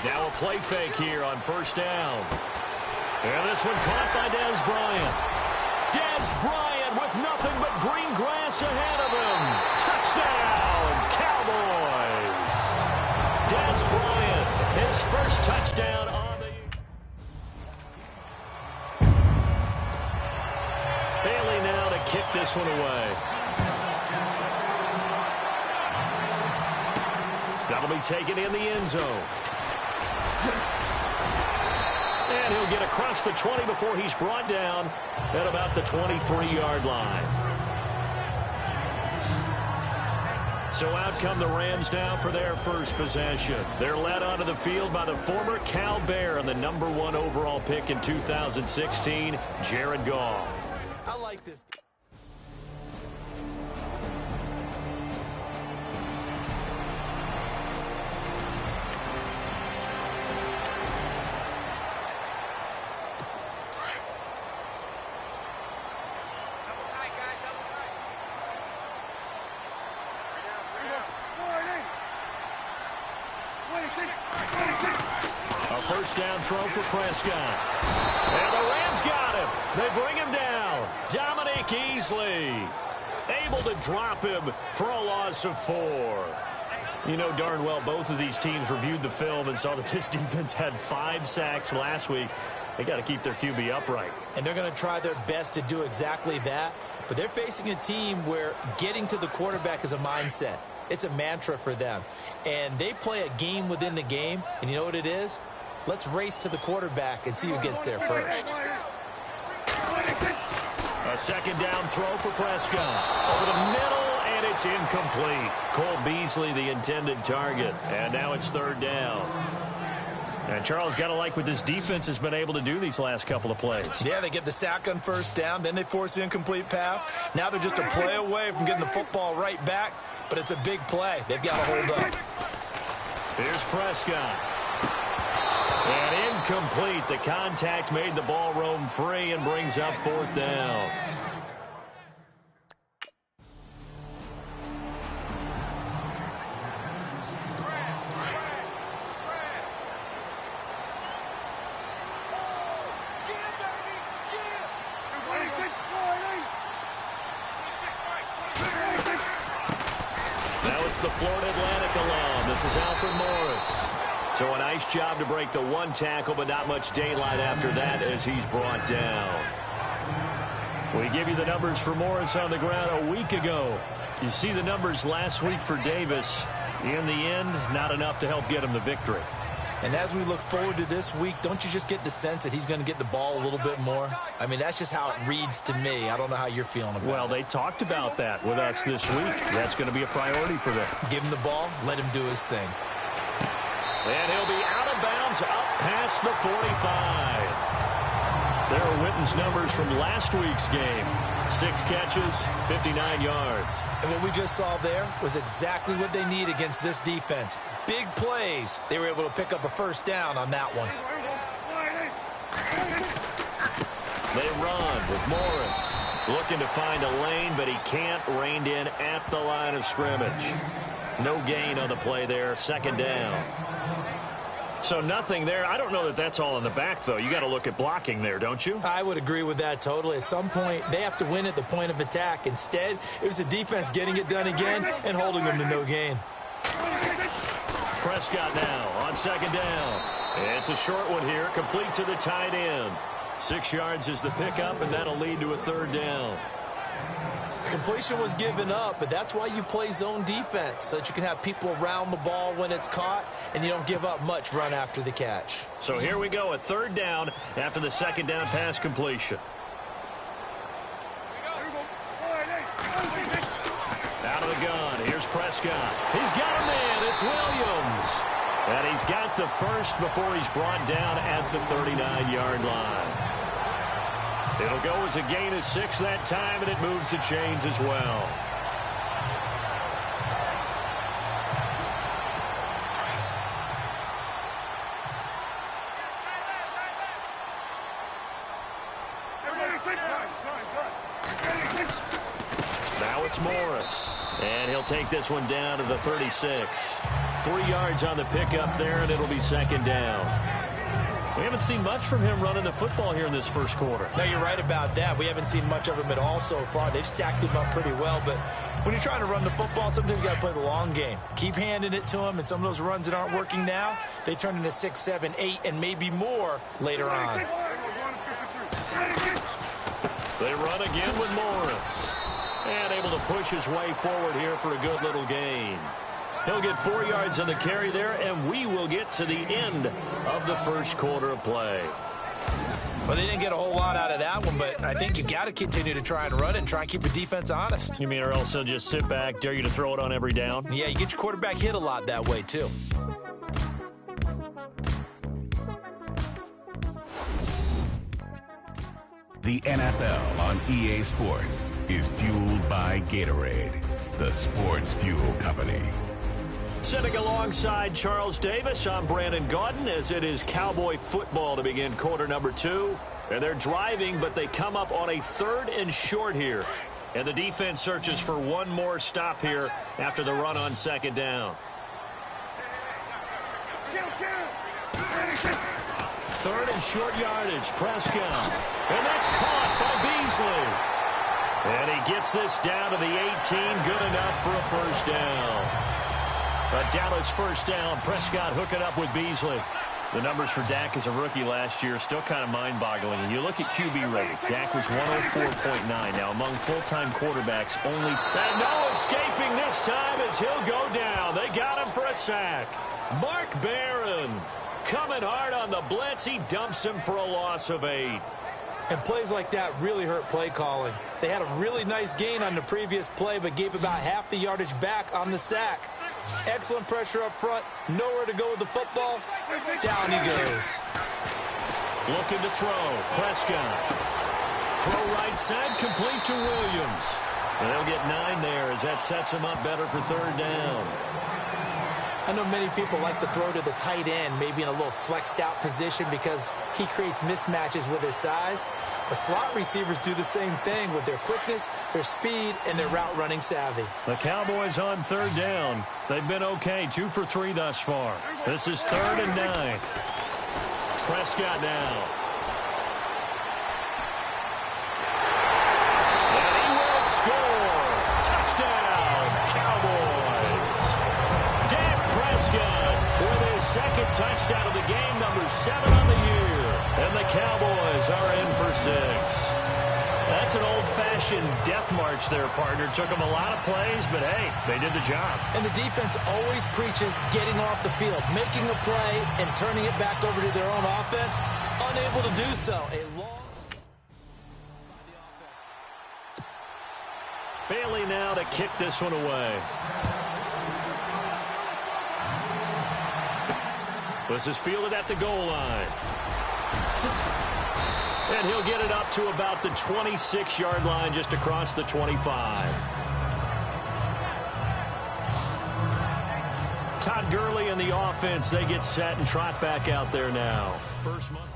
Now a play fake here on first down. And this one caught by Dez Bryant. Dez Bryant with nothing but green grass ahead of him. Touchdown, Cowboys. Dez Bryant, his first touchdown on the... Bailey now to kick this one away. That'll be taken in the end zone. And he'll get across the 20 before he's brought down at about the 23-yard line. So out come the Rams now for their first possession. They're led onto the field by the former Cal Bear and the #1 overall pick in 2016, Jared Goff. I like this. A first down throw for Prescott. And the Rams got him. They bring him down. Dominique Easley able to drop him for a loss of 4. You know darn well both of these teams reviewed the film and saw that this defense had 5 sacks last week. They got to keep their QB upright. And they're going to try their best to do exactly that. But they're facing a team where getting to the quarterback is a mindset. It's a mantra for them. And they play a game within the game. And you know what it is? Let's race to the quarterback and see who gets there first. A second down throw for Prescott. Over the middle, and it's incomplete. Cole Beasley, the intended target. And now it's third down. And Charles, got to like what this defense has been able to do these last couple of plays. Yeah, they get the sack on first down. Then they force the incomplete pass. Now they're just a play away from getting the football right back. But it's a big play. They've got to hold up. Here's Prescott. And incomplete. The contact made the ball roam free and brings up fourth down. The Florida Atlantic alum. This is Alfred Morris. So a nice job to break the one tackle, but not much daylight after that as he's brought down. We give you the numbers for Morris on the ground a week ago. You see the numbers last week for Davis. In the end, not enough to help get him the victory. And as we look forward to this week, don't you just get the sense that he's going to get the ball a little bit more? I mean, that's just how it reads to me. I don't know how you're feeling about it. Well, they talked about that with us this week. That's going to be a priority for them. Give him the ball, let him do his thing. And he'll be out of bounds up past the 45. There are Witten's numbers from last week's game. 6 catches, 59 yards. And what we just saw there was exactly what they need against this defense. Big plays. They were able to pick up a first down on that one. They run with Morris. Looking to find a lane, but he can't. Reined in at the line of scrimmage. No gain on the play there. Second down. So nothing there. I don't know that that's all in the back, though. You got to look at blocking there, don't you? I would agree with that totally. At some point, they have to win at the point of attack. Instead, it was the defense getting it done again and holding them to no gain. Prescott now on second down. It's a short one here, complete to the tight end. 6 yards is the pickup, and that'll lead to a third down. Completion was given up, but that's why you play zone defense, so that you can have people around the ball when it's caught, and you don't give up much run after the catch. So here we go, a third down after the second down pass completion. Out of the gun, here's Prescott. He's got a man, it's Williams. And he's got the first before he's brought down at the 39-yard line. It'll go as a gain of 6 that time, and it moves the chains as well. Now it's Morris. And he'll take this one down to the 36. 3 yards on the pickup there, and it'll be second down. We haven't seen much from him running the football here in this first quarter. No, you're right about that. We haven't seen much of him at all so far. They've stacked him up pretty well, but when you're trying to run the football, sometimes you got to play the long game. Keep handing it to him, and some of those runs that aren't working now, they turn into 6, 7, 8, and maybe more later on. They run again with Morris. And able to push his way forward here for a good little gain. He'll get 4 yards on the carry there, and we will get to the end of the first quarter of play. Well, they didn't get a whole lot out of that one, but I think you got to continue to try and run it and try and keep the defense honest. You mean, or else they'll just sit back, dare you to throw it on every down? Yeah, you get your quarterback hit a lot that way, too. The NFL on EA Sports is fueled by Gatorade, the sports fuel company. Sitting alongside Charles Davis, I'm Brandon Gaudin, as it is Cowboy football to begin quarter number 2. And they're driving, but they come up on a 3rd and short here. And the defense searches for one more stop here after the run on 2nd down. 3rd and short yardage, Prescott. And that's caught by Beasley. And he gets this down to the 18, good enough for a first down. A Dallas first down. Prescott hooking up with Beasley. The numbers for Dak as a rookie last year still kind of mind-boggling. And you look at QB rating. Dak was 104.9. Now, among full-time quarterbacks, only... And no escaping this time as he'll go down. They got him for a sack. Mark Barron coming hard on the blitz. He dumps him for a loss of 8. And plays like that really hurt play calling. They had a really nice gain on the previous play, but gave about half the yardage back on the sack. Excellent pressure up front. Nowhere to go with the football. Down he goes. Looking to throw. Prescott. Throw right side, complete to Williams. And they'll get 9 there as that sets him up better for 3rd down. I know many people like to throw to the tight end, maybe in a little flexed out position because he creates mismatches with his size. But slot receivers do the same thing with their quickness, their speed, and their route running savvy. The Cowboys on 3rd down. They've been okay, 2 for 3 thus far. This is 3rd and 9. Prescott now. And he will score. Touchdown, Cowboys. Dak Prescott with his 2nd touchdown of the game, number 7 on the year. And the Cowboys are in for 6. That's an old-fashioned death march there, partner. Took them a lot of plays, but hey, they did the job. And the defense always preaches getting off the field, making a play, and turning it back over to their own offense. Unable to do so. Bailey now to kick this one away. This is fielded at the goal line. And he'll get it up to about the 26-yard line, just across the 25. Todd Gurley and the offense, they get set and trot back out there now. First month.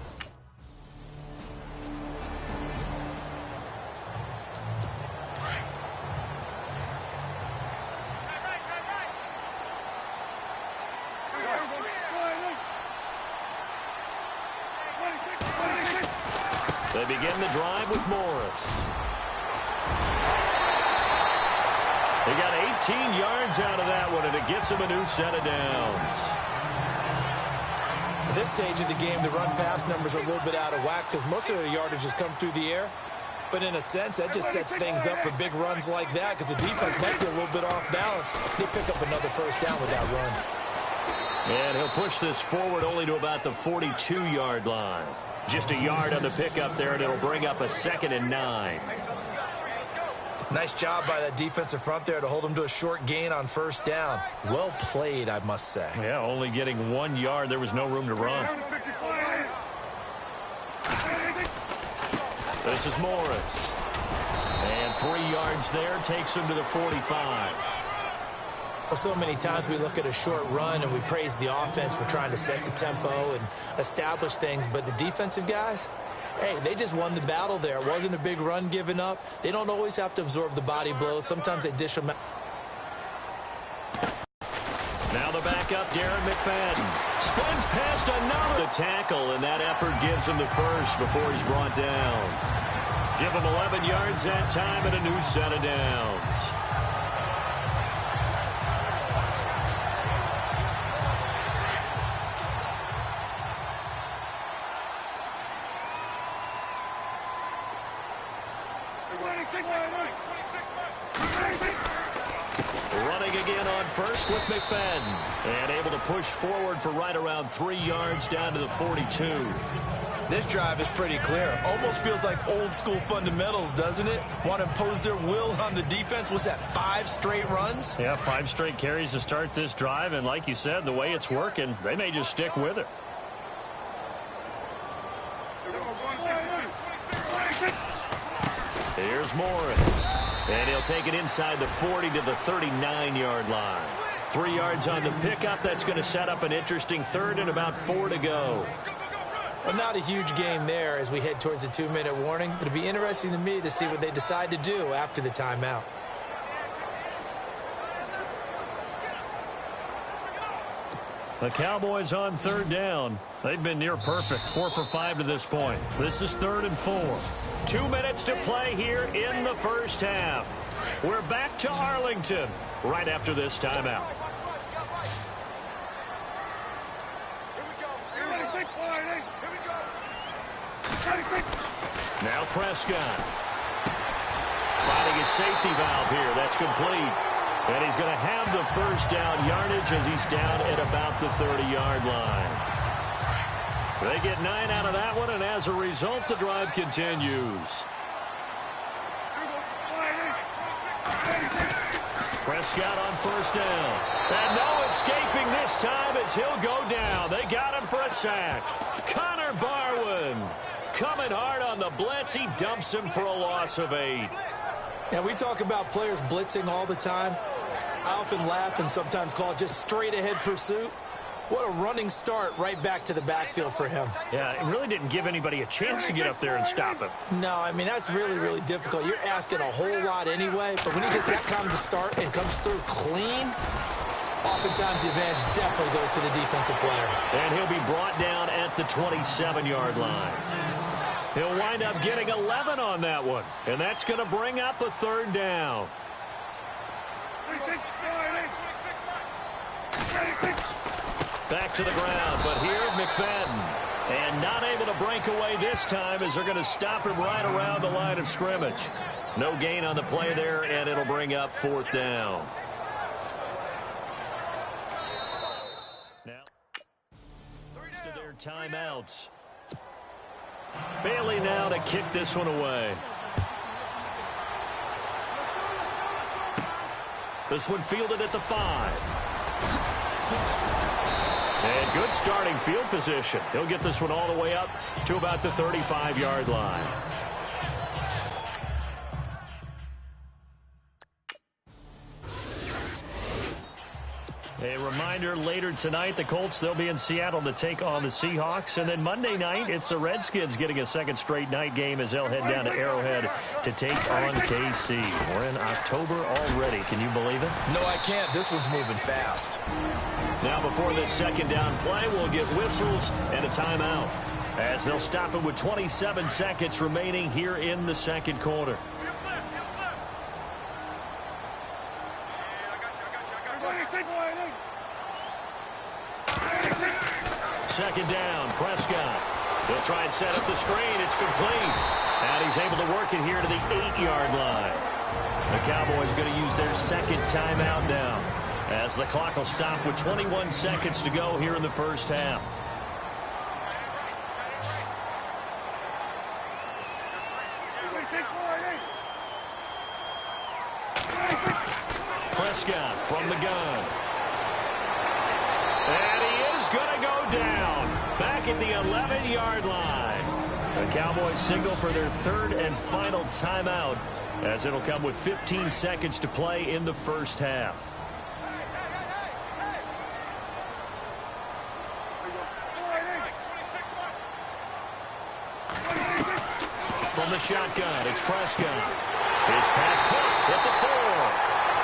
They begin the drive with Morris. They got 18 yards out of that one, and it gets them a new set of downs. At this stage of the game, the run-pass numbers are a little bit out of whack because most of the yardage has come through the air. But in a sense, that just sets things up for big runs like that because the defense might be a little bit off balance. They pick up another first down with that run. And he'll push this forward only to about the 42-yard line. Just a yard on the pickup there, and it'll bring up a 2nd and 9. Nice job by that defensive front there to hold him to a short gain on first down. Well played, I must say. Yeah, only getting 1 yard. There was no room to run. This is Morris. And 3 yards there takes him to the 45. So many times we look at a short run and we praise the offense for trying to set the tempo and establish things, but the defensive guys, hey, they just won the battle there. It wasn't a big run given up. They don't always have to absorb the body blows. Sometimes they dish them out. Now the backup, Darren McFadden. Spins past another tackle, and that effort gives him the first before he's brought down. Give him 11 yards that time and a new set of downs. Running again on first with McFadden. And able to push forward for right around 3 yards down to the 42. This drive is pretty clear. Almost feels like old school fundamentals, doesn't it? Want to impose their will on the defense. Was that 5 straight runs? Yeah, 5 straight carries to start this drive. And like you said, the way it's working, they may just stick with it. Here's Morris. And he'll take it inside the 40 to the 39-yard line. 3 yards on the pickup. That's going to set up an interesting third and about 4 to go. Well, not a huge game there as we head towards the 2-minute warning. It'll be interesting to me to see what they decide to do after the timeout. The Cowboys on third down. They've been near perfect. 4 for 5 to this point. This is 3rd and 4. 2 minutes to play here in the first half. We're back to Arlington right after this timeout. Now Prescott. Finding his safety valve here. That's complete. And he's going to have the first down yardage as he's down at about the 30-yard line. They get 9 out of that one, and as a result, the drive continues. Prescott on first down. And no escaping this time as he'll go down. They got him for a sack. Connor Barwin coming hard on the blitz. He dumps him for a loss of 8. Now, we talk about players blitzing all the time. I often laugh and sometimes call it just straight-ahead pursuit. What a running start right back to the backfield for him. Yeah, it really didn't give anybody a chance to get up there and stop him. No, I mean, that's really, really difficult. You're asking a whole lot anyway, but when he gets that kind of a start and comes through clean, oftentimes the advantage definitely goes to the defensive player. And he'll be brought down at the 27-yard line. He'll wind up getting 11 on that one, and that's going to bring up a 3rd down. Back to the ground, but here McFadden. And not able to break away this time as they're going to stop him right around the line of scrimmage. No gain on the play there, and it'll bring up 4th down. Now, first of their timeouts. Bailey now to kick this one away. This one fielded at the 5. And good starting field position. He'll get this one all the way up to about the 35-yard line. A reminder, later tonight, the Colts, they'll be in Seattle to take on the Seahawks. And then Monday night, it's the Redskins getting a second straight night game as they'll head down to Arrowhead to take on KC. We're in October already. Can you believe it? No, I can't. This one's moving fast. Now, before this second down play, we'll get whistles and a timeout as they'll stop it with 27 seconds remaining here in the second quarter. Second down, Prescott. He'll try and set up the screen. It's complete. And he's able to work it here to the 8-yard line. The Cowboys are going to use their second timeout now as the clock will stop with 21 seconds to go here in the first half. Prescott from the gun. And he is going to go down back at the 11-yard line. The Cowboys signal for their 3rd and final timeout as it'll come with 15 seconds to play in the first half. From the shotgun, it's Prescott. His pass caught at the 4.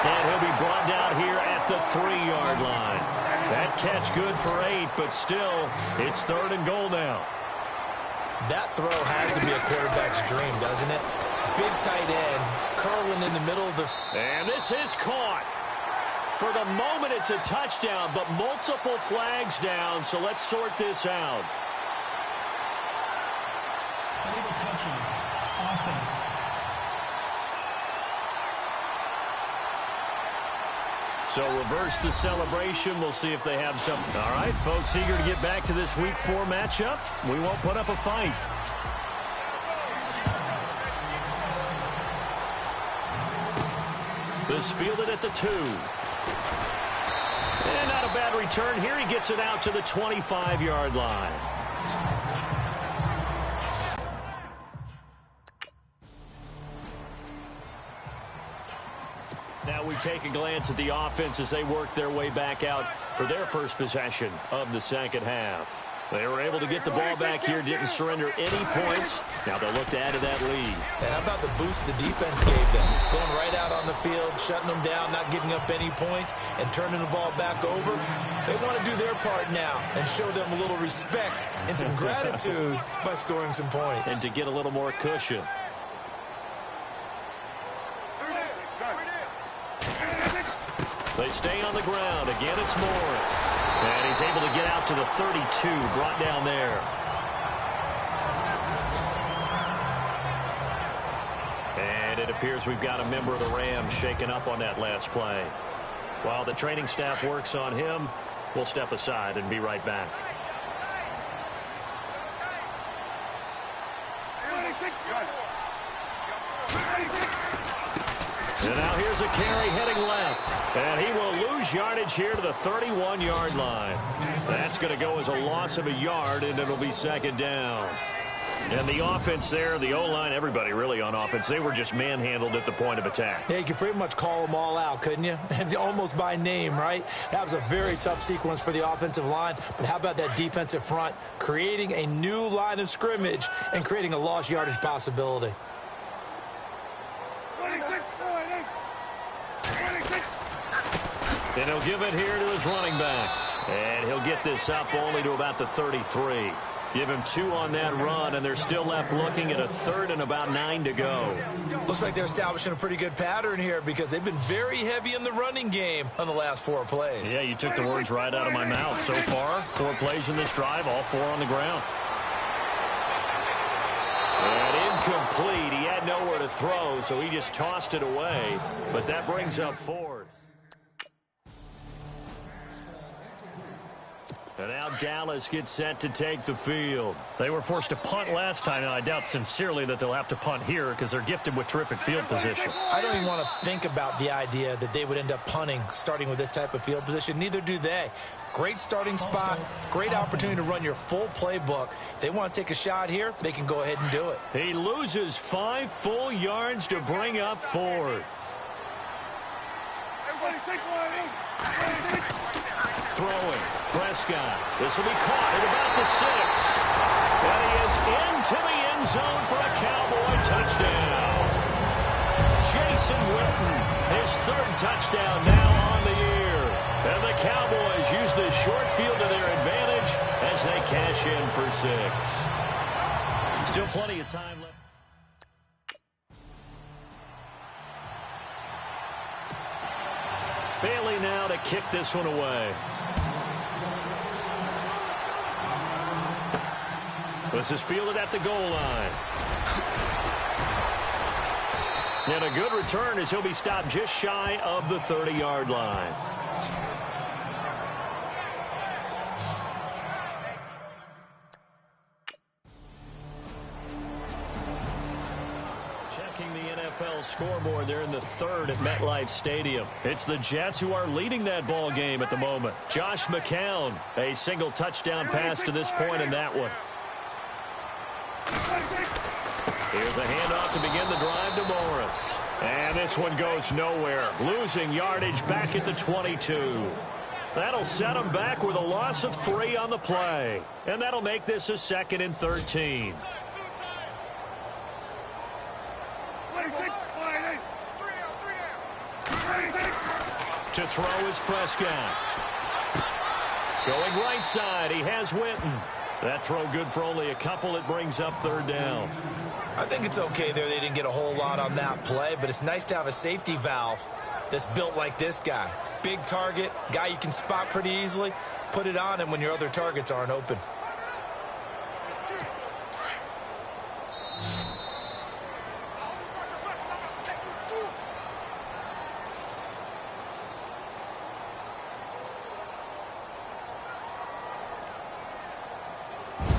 And he'll be brought down here at the 3-yard line. That catch good for 8, but still, it's 3rd and goal now. That throw has to be a quarterback's dream, doesn't it? Big tight end, curling in the middle of the... And this is caught. For the moment, it's a touchdown, but multiple flags down, so let's sort this out. Illegal touching. Offense. So reverse the celebration. We'll see if they have something. All right, folks, eager to get back to this Week 4 matchup. We won't put up a fight. This fielded at the 2. And not a bad return here. He gets it out to the 25-yard line. Now we take a glance at the offense as they work their way back out for their first possession of the second half. They were able to get the ball back here, didn't surrender any points. Now they'll look to add to that lead. And how about the boost the defense gave them? Going right out on the field, shutting them down, not giving up any points, and turning the ball back over. They want to do their part now and show them a little respect and some gratitude by scoring some points. And to get a little more cushion. They stay on the ground. Again, it's Morris. And he's able to get out to the 32, brought down there. And it appears we've got a member of the Rams shaken up on that last play. While the training staff works on him, we'll step aside and be right back. And now here's a carry heading left. And he will lose yardage here to the 31-yard line. That's going to go as a loss of a yard, and it'll be second down. And the offense there, the O-line, everybody really on offense, they were just manhandled at the point of attack. Yeah, you could pretty much call them all out, couldn't you? Almost by name, right? That was a very tough sequence for the offensive line. But how about that defensive front, creating a new line of scrimmage and creating a lost yardage possibility? And he'll give it here to his running back. And he'll get this up only to about the 33. Give him 2 on that run, and they're still left looking at a 3rd and about 9 to go. Looks like they're establishing a pretty good pattern here because they've been very heavy in the running game on the last 4 plays. Yeah, you took the words right out of my mouth. So far, 4 plays in this drive, all 4 on the ground. And incomplete. He had nowhere to throw, so he just tossed it away. But that brings up 4th. And now Dallas gets set to take the field. They were forced to punt last time, and I doubt sincerely that they'll have to punt here because they're gifted with terrific field position. I don't even want to think about the idea that they would end up punting starting with this type of field position. Neither do they. Great starting spot, great opportunity to run your full playbook. If they want to take a shot here, they can go ahead and do it. He loses 5 full yards to bring up 4th. Throwing. Prescott. This will be caught at about the 6. And he is into the end zone for a Cowboy touchdown. Jason Witten, his 3rd touchdown now on the year. And the Cowboys use this short field to their advantage as they cash in for 6. Still plenty of time left. Bailey now to kick this one away. This is fielded at the goal line. And a good return as he'll be stopped just shy of the 30-yard line. Checking the NFL scoreboard, they're in the 3rd at MetLife Stadium. It's the Jets who are leading that ball game at the moment. Josh McCown, a single touchdown pass to this point in that one. Here's a handoff to begin the drive to Morris. And this one goes nowhere. Losing yardage back at the 22. That'll set him back with a loss of 3 on the play. And that'll make this a 2nd and 13. To throw is Prescott. Going right side, he has Witten. That throw good for only a couple. It brings up third down. I think it's okay there. They didn't get a whole lot on that play, but it's nice to have a safety valve that's built like this guy. Big target, guy you can spot pretty easily. Put it on him when your other targets aren't open.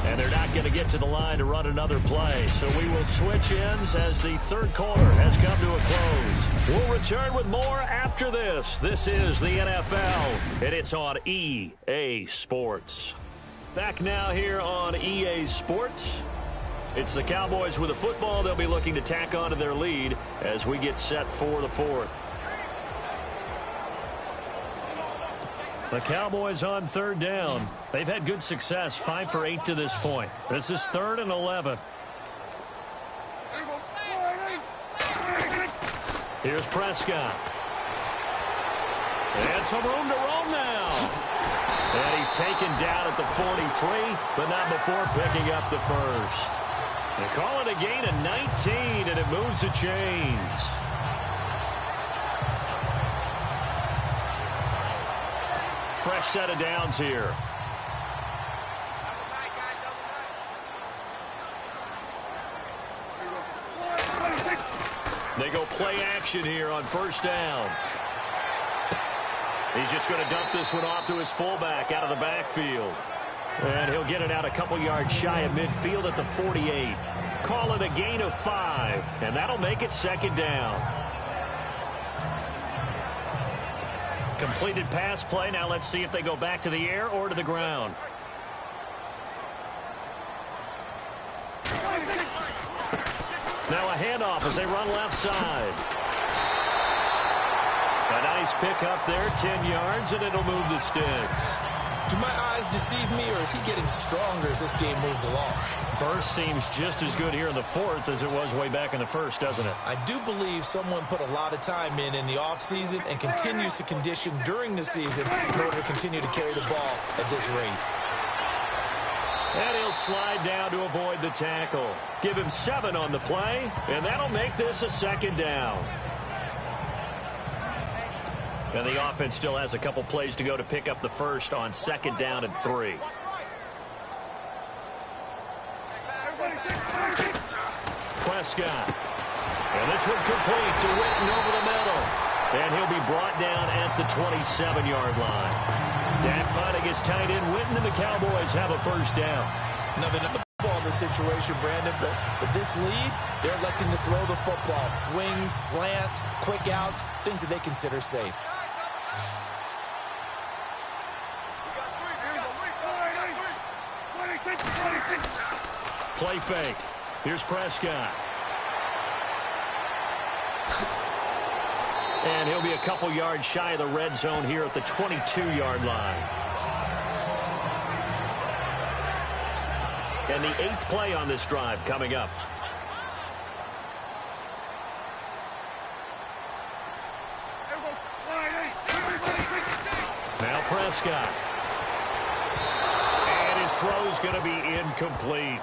And they're not going to get to the line to run another play. So we will switch ends as the third quarter has come to a close. We'll return with more after this. This is the NFL, and it's on EA Sports. Back now here on EA Sports. It's the Cowboys with the football. They'll be looking to tack on to their lead as we get set for the fourth. The Cowboys on third down. They've had good success, 5 for 8 to this point. This is 3rd and 11. Here's Prescott. And some room to roam now. And he's taken down at the 43, but not before picking up the first. They call it a gain of 19, and it moves the chains. Fresh set of downs here. They go play action here on first down. He's just going to dump this one off to his fullback out of the backfield. And he'll get it out a couple yards shy of midfield at the 48. Call it a gain of 5, and that'll make it second down. Completed pass play. Now let's see if they go back to the air or to the ground. Now a handoff as they run left side. A nice pick up there, 10 yards, and it'll move the sticks. Do my eyes deceive me, or is he getting stronger as this game moves along? Burst seems just as good here in the fourth as it was way back in the first, doesn't it? I do believe someone put a lot of time in the offseason and continues to condition during the season in order to continue to carry the ball at this rate. And he'll slide down to avoid the tackle. Give him 7 on the play, and that'll make this a second down. And the offense still has a couple plays to go to pick up the first on second down and 3. Prescott. And this one complete to Witten over the middle. And he'll be brought down at the 27-yard line. Dak finding his tight end Witten, and the Cowboys have a first down. Now, they're not the ball in this situation, Brandon, but with this lead, they're electing to throw the football. Swings, slants, quick outs, things that they consider safe. Play fake. Here's Prescott. And he'll be a couple yards shy of the red zone here at the 22-yard line. And the 8th play on this drive coming up. Now Prescott. And his throw's going to be incomplete.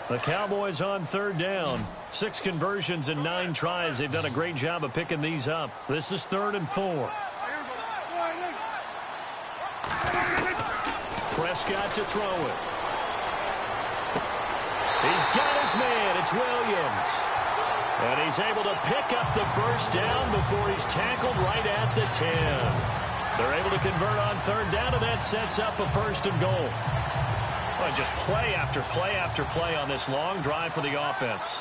The Cowboys on third down. 6 conversions and 9 tries. They've done a great job of picking these up. This is 3rd and 4. Prescott to throw it. He's got his man. It's Williams. And he's able to pick up the first down before he's tackled right at the 10. They're able to convert on third down, and that sets up a 1st and goal. Well, just play after play after play on this long drive for the offense.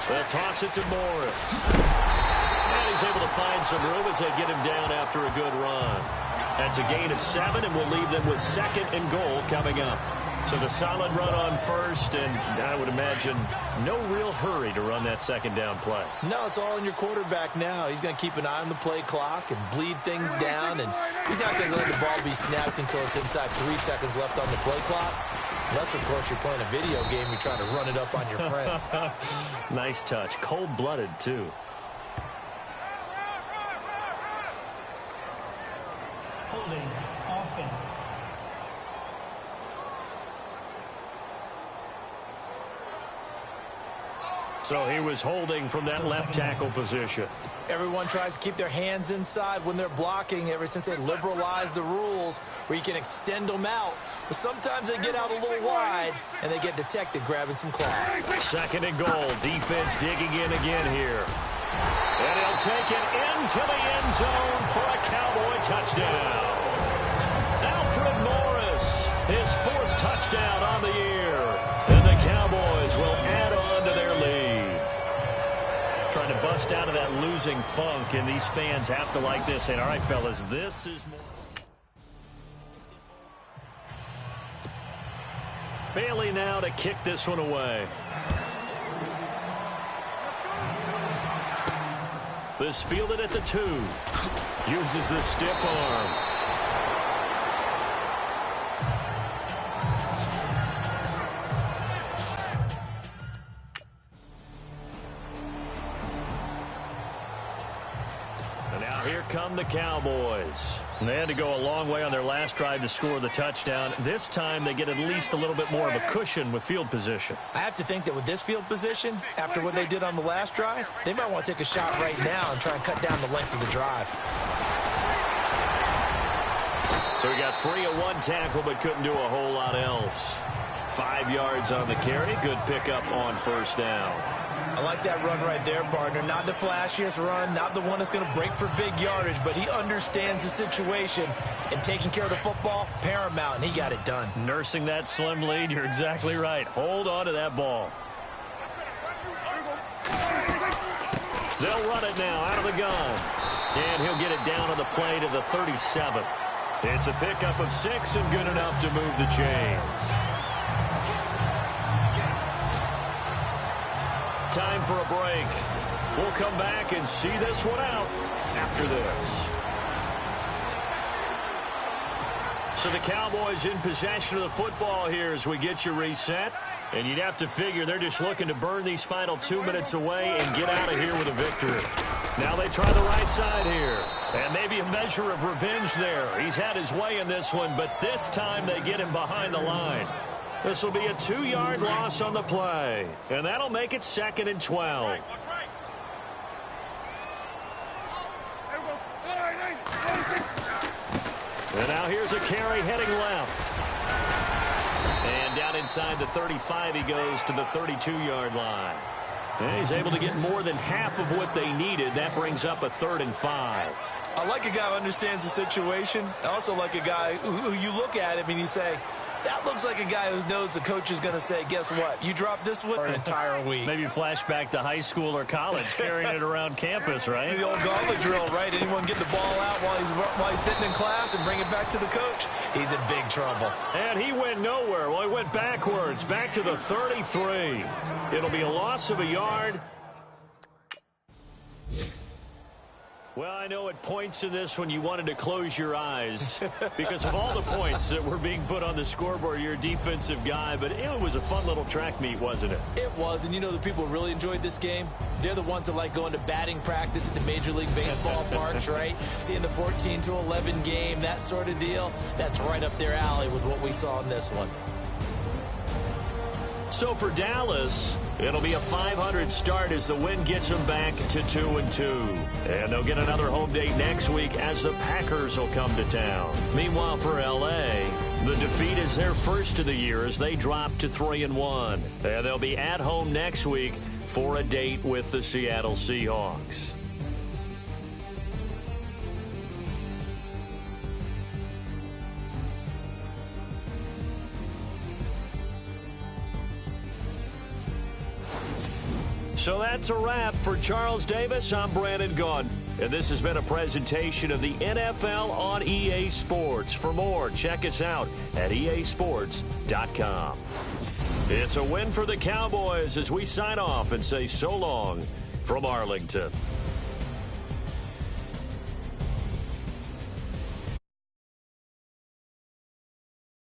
They'll toss it to Morris. And he's able to find some room as they get him down after a good run. That's a gain of 7, and we'll leave them with 2nd and goal coming up. So the solid run on first, and I would imagine no real hurry to run that second down play. No, it's all in your quarterback now. He's going to keep an eye on the play clock and bleed things down, and he's not going to let the ball be snapped until it's inside 3 seconds left on the play clock. Unless, of course, you're playing a video game, you're trying to run it up on your friend. Nice touch. Cold-blooded, too. Holding offense. So he was holding from that left tackle position. Everyone tries to keep their hands inside when they're blocking ever since they liberalized the rules where you can extend them out. But sometimes they get out a little wide and they get detected grabbing some cloth. Second and goal. Defense digging in again here. And he'll take it into the end zone for a Cowboy touchdown. Alfred Morris, his 4th touchdown on the year. And the Cowboys will add on to their lead. Trying to bust out of that losing funk, and these fans have to like this. And all right, fellas, this is more. Bailey now to kick this one away. This fielded at the 2. Uses the stiff arm. Here come the Cowboys. And they had to go a long way on their last drive to score the touchdown. This time they get at least a little bit more of a cushion with field position. I have to think that with this field position, after what they did on the last drive, they might want to take a shot right now and try and cut down the length of the drive. So he got free of one tackle but couldn't do a whole lot else. 5 yards on the carry. Good pickup on first down. I like that run right there, partner. Not the flashiest run, not the one that's going to break for big yardage, but he understands the situation, and taking care of the football, paramount, and he got it done. Nursing that slim lead, you're exactly right. Hold on to that ball. They'll run it now out of the gun, and he'll get it down on the play to the 37. It's a pickup of 6 and good enough to move the chains. Time for a break. We'll come back and see this one out after this. So the Cowboys in possession of the football here as we get you reset. And you'd have to figure they're just looking to burn these final 2 minutes away and get out of here with a victory. Now they try the right side here. And maybe a measure of revenge there. He's had his way in this one, but this time they get him behind the line. This will be a 2-yard loss on the play. And that'll make it 2nd and 12. And now here's a carry heading left. And down inside the 35 he goes to the 32-yard line. And he's able to get more than half of what they needed. That brings up a 3rd and 5. I like a guy who understands the situation. I also like a guy who you look at him and you say, that looks like a guy who knows the coach is going to say, guess what? You drop this one for an entire week. Maybe flashback to high school or college, carrying it around campus, right? The old gauntlet drill, right? Anyone get the ball out while he's sitting in class and bring it back to the coach? He's in big trouble. And he went nowhere. Well, he went backwards, back to the 33. It'll be a loss of a yard. Well, I know at points in this when you wanted to close your eyes because of all the points that were being put on the scoreboard. You're a defensive guy, but it was a fun little track meet, wasn't it? It was, and you know the people who really enjoyed this game? They're the ones that like going to batting practice at the Major League Baseball parks, right? Seeing the 14-11 game, that sort of deal. That's right up their alley with what we saw in this one. So for Dallas, it'll be a 500 start as the win gets them back to 2-2. And they'll get another home date next week as the Packers will come to town. Meanwhile, for L.A., the defeat is their first of the year as they drop to 3-1. And they'll be at home next week for a date with the Seattle Seahawks. So that's a wrap. For Charles Davis, I'm Brandon Gaudin. And this has been a presentation of the NFL on EA Sports. For more, check us out at easports.com. It's a win for the Cowboys as we sign off and say so long from Arlington.